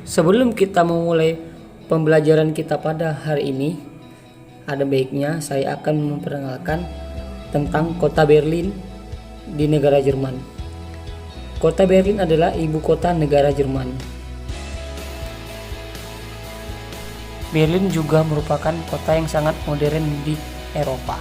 Sebelum kita memulai pembelajaran kita pada hari ini, ada baiknya saya akan memperkenalkan tentang kota Berlin di negara Jerman. Kota Berlin adalah ibu kota negara Jerman. Berlin juga merupakan kota yang sangat modern di Eropa.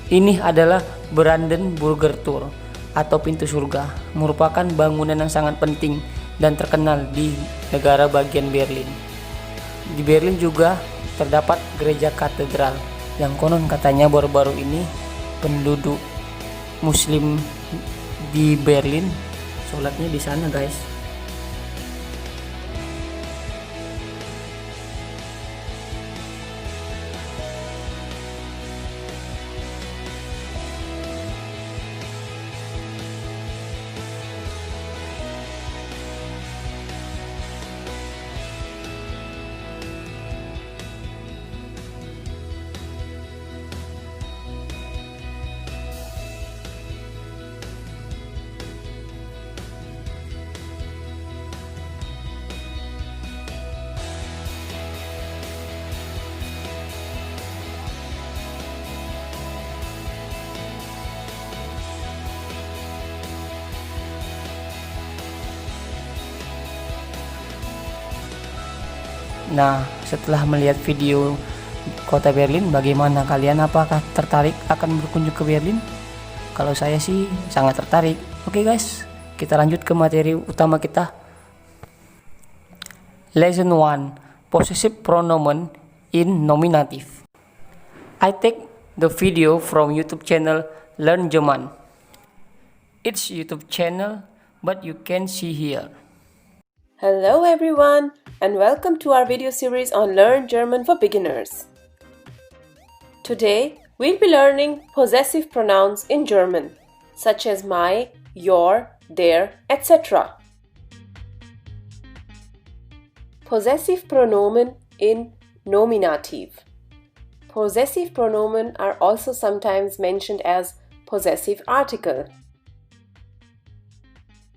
Ini adalah Brandenburger Tor atau pintu surga, merupakan bangunan yang sangat penting dan terkenal di negara bagian Berlin. Di Berlin juga terdapat gereja katedral yang konon katanya baru-baru ini penduduk Muslim di Berlin sholatnya di sana, guys. Nah, setelah melihat video kota Berlin, bagaimana kalian? Apakah tertarik akan berkunjung ke Berlin? Kalau saya sih sangat tertarik. Oke guys, kita lanjut ke materi utama kita. Lesson 1, Possessive Pronomen in Nominative. I take the video from YouTube channel Learn German. It's YouTube channel, but you can see here. Hello everyone, and welcome to our video series on Learn German for Beginners. Today, we'll be learning possessive pronouns in German, such as my, your, their, etc. Possessive pronomen in nominative. Possessive pronomen are also sometimes mentioned as possessive article.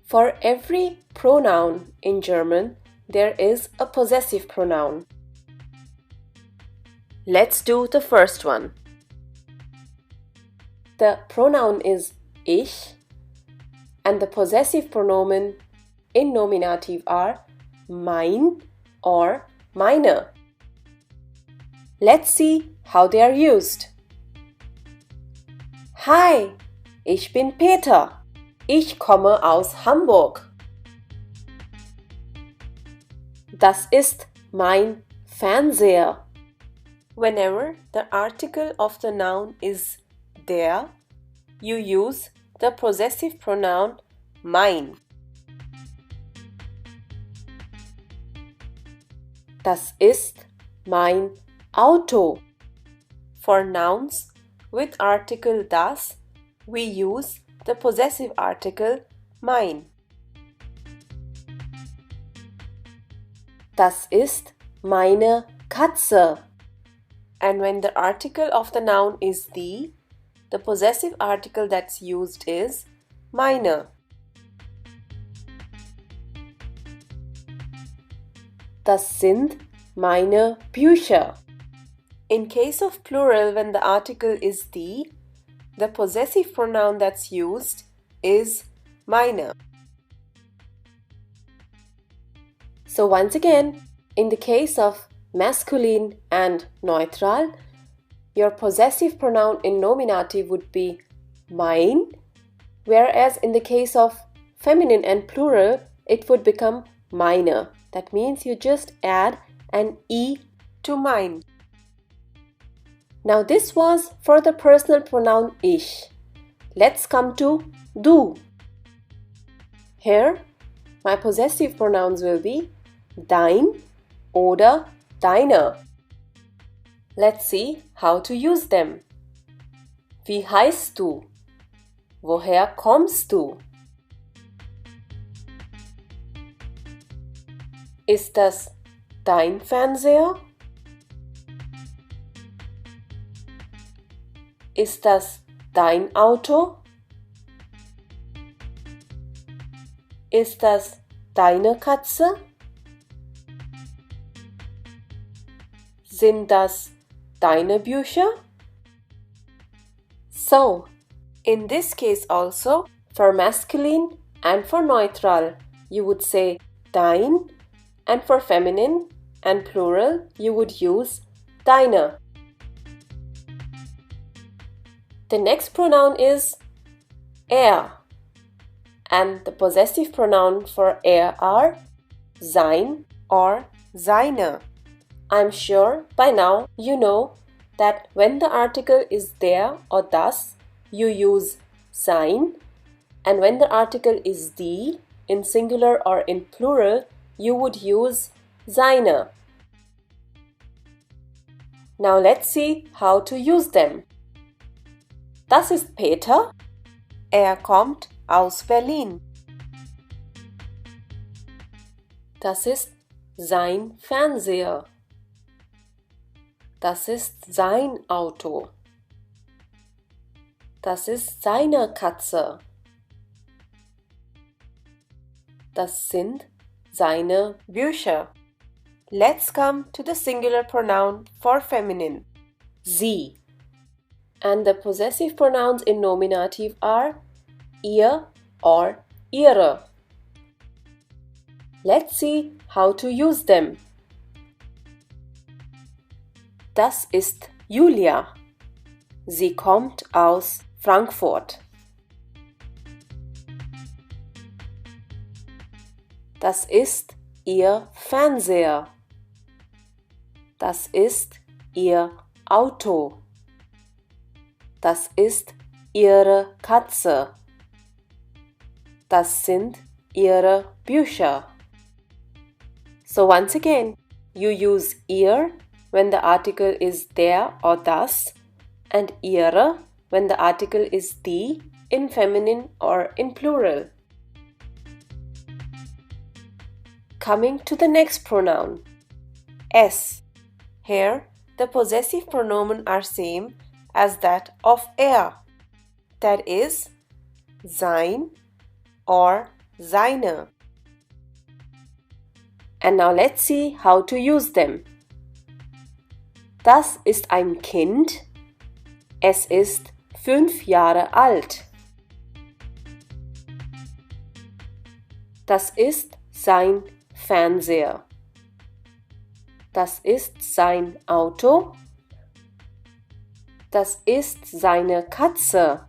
For every pronoun in German, there is a possessive pronoun. Let's do the first one. The pronoun is ich, and the possessive pronomen in nominative are mein or meine. Let's see how they are used. Hi, ich bin Peter. Ich komme aus Hamburg. Das ist mein Fernseher. Whenever the article of the noun is der, you use the possessive pronoun mein. Das ist mein Auto. For nouns with article das, we use the possessive article mein. Das ist meine Katze. And when the article of the noun is the possessive article that's used is meine. Das sind meine Bücher. In case of plural, when the article is the possessive pronoun that's used is meine. So once again, in the case of masculine and neutral, your possessive pronoun in nominative would be mein, whereas in the case of feminine and plural, it would become meine. That means you just add an e to mein. Now this was for the personal pronoun ich. Let's come to du. Here, my possessive pronouns will be dein oder deine. Let's see how to use them. Wie heißt du? Woher kommst du? Ist das dein Fernseher? Ist das dein Auto? Ist das deine Katze? Sind das deine Bücher? So, in this case also, for masculine and for neutral, you would say dein, and for feminine and plural, you would use deine. The next pronoun is er, and the possessive pronoun for er are sein or seine. I'm sure by now you know that when the article is der or das, you use sein, and when the article is die, in singular or in plural, you would use seine. Now let's see how to use them. Das ist Peter. Er kommt aus Berlin. Das ist sein Fernseher. Das ist sein Auto. Das ist seine Katze. Das sind seine Bücher. Let's come to the singular pronoun for feminine, sie. And the possessive pronouns in nominative are ihr or ihre. Let's see how to use them. Das ist Julia. Sie kommt aus Frankfurt. Das ist ihr Fernseher. Das ist ihr Auto. Das ist ihre Katze. Das sind ihre Bücher. So once again, you use ihr when the article is der or das, and ihre when the article is die in feminine or in plural. Coming to the next pronoun, es. Here, the possessive pronomen are same as that of er, that is, sein or seine. And now let's see how to use them. Das ist ein Kind. Es ist 5 Jahre alt. Das ist sein Fernseher. Das ist sein Auto. Das ist seine Katze.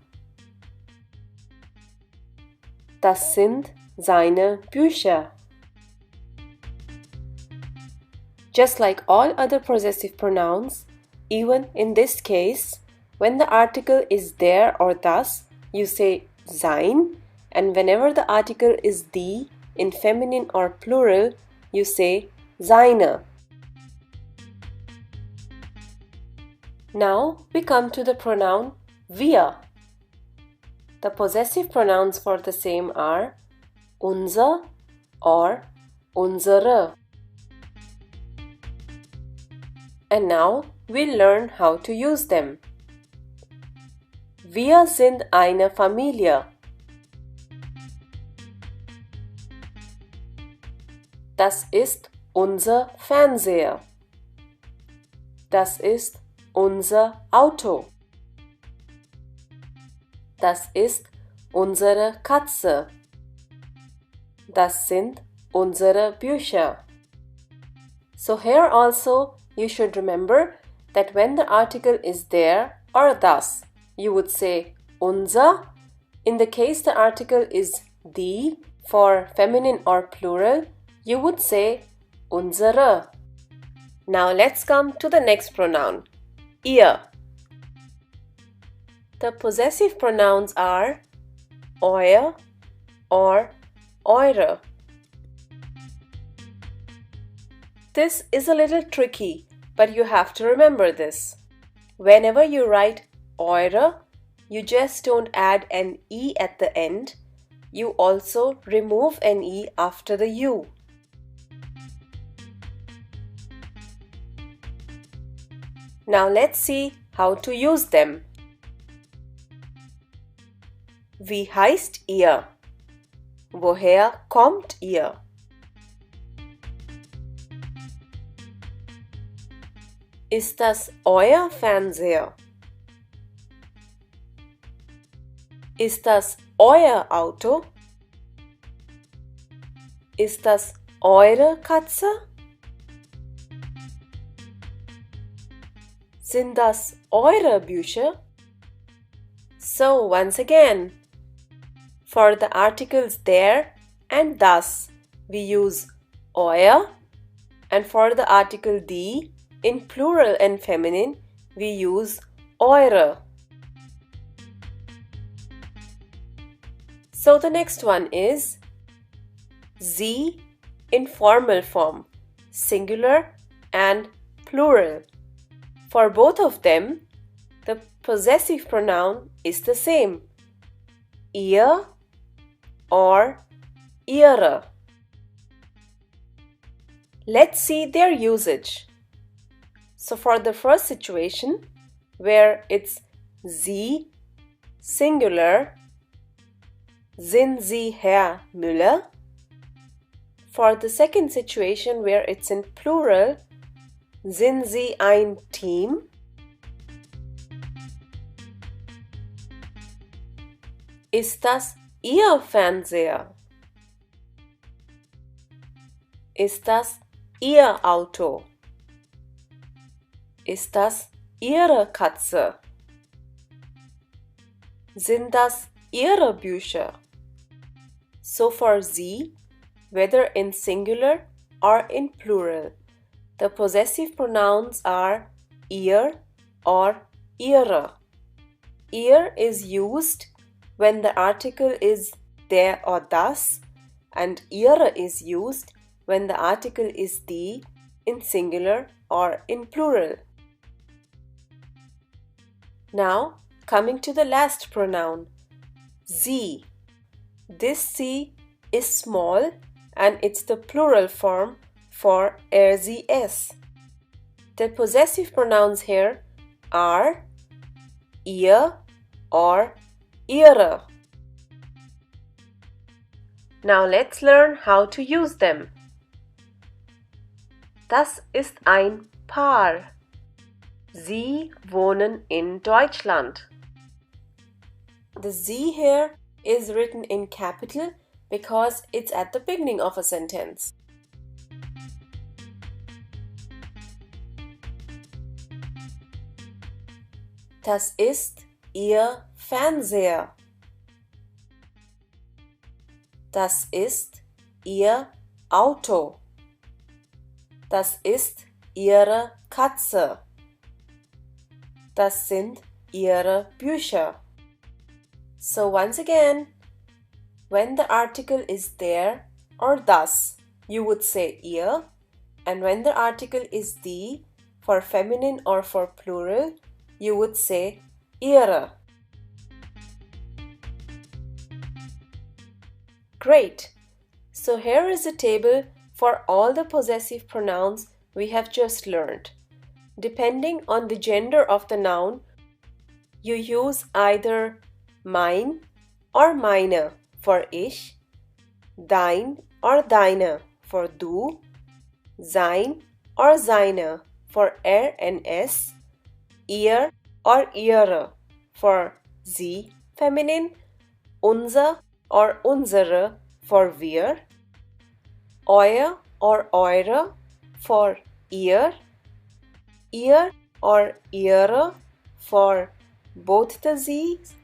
Das sind seine Bücher. Just like all other possessive pronouns, even in this case, when the article is der or das, you say sein, and whenever the article is die, in feminine or plural, you say seine. Now we come to the pronoun wir. The possessive pronouns for the same are unser or unsere. And now we'll learn how to use them. Wir sind eine Familie. Das ist unser Fernseher. Das ist unser Auto. Das ist unsere Katze. Das sind unsere Bücher. So here also you should remember that when the article is der or das, you would say unser. In the case the article is die, for feminine or plural, you would say unsere. Now let's come to the next pronoun, ihr. The possessive pronouns are euer or eure. This is a little tricky, but you have to remember this. Whenever you write eure, you just don't add an e at the end. You also remove an e after the u. Now let's see how to use them. Wie heißt ihr? Woher kommt ihr? Ist das euer Fernseher? Ist das euer Auto? Ist das eure Katze? Sind das eure Bücher? So once again, for the articles der and das, we use euer, and for the article die in plural and feminine, we use eure. So the next one is sie in formal form, singular and plural. For both of them, the possessive pronoun is the same, ihr or ihre. Let's see their usage. So for the first situation, where it's sie, singular, sind Sie Herr Müller? For the second situation, where it's in plural, sind Sie ein Team? Ist das Ihr Fernseher? Ist das Ihr Auto? Ist das Ihre Katze? Sind das Ihre Bücher? So for sie, whether in singular or in plural, the possessive pronouns are ihr or ihre. Ihr is used when the article is der or das, and ihre is used when the article is die in singular or in plural. Now, coming to the last pronoun, sie. This sie is small and it's the plural form for sie es. The possessive pronouns here are ihr or ihre. Now let's learn how to use them. Das ist ein Paar. Sie wohnen in Deutschland. The sie here is written in capital because it's at the beginning of a sentence. Das ist ihr Fernseher. Das ist ihr Auto. Das ist ihre Katze. Das sind ihre Bücher. So once again, when the article is der or das, you would say ihr, and when the article is die, for feminine or for plural, you would say ihre. Great! So here is a table for all the possessive pronouns we have just learned. Depending on the gender of the noun, you use either mein or meine for ich, dein or deine for du, sein or seine for and s, ihr or ihre for sie feminine, unser or unsere for wir, euer or eure for ihr or ihre for both the sie's,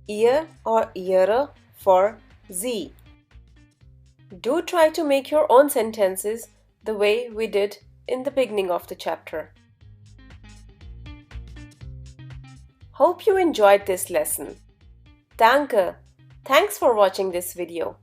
ihr or ihre for sie. Do try to make your own sentences the way we did in the beginning of the chapter. Hope you enjoyed this lesson. Danke! Thanks for watching this video.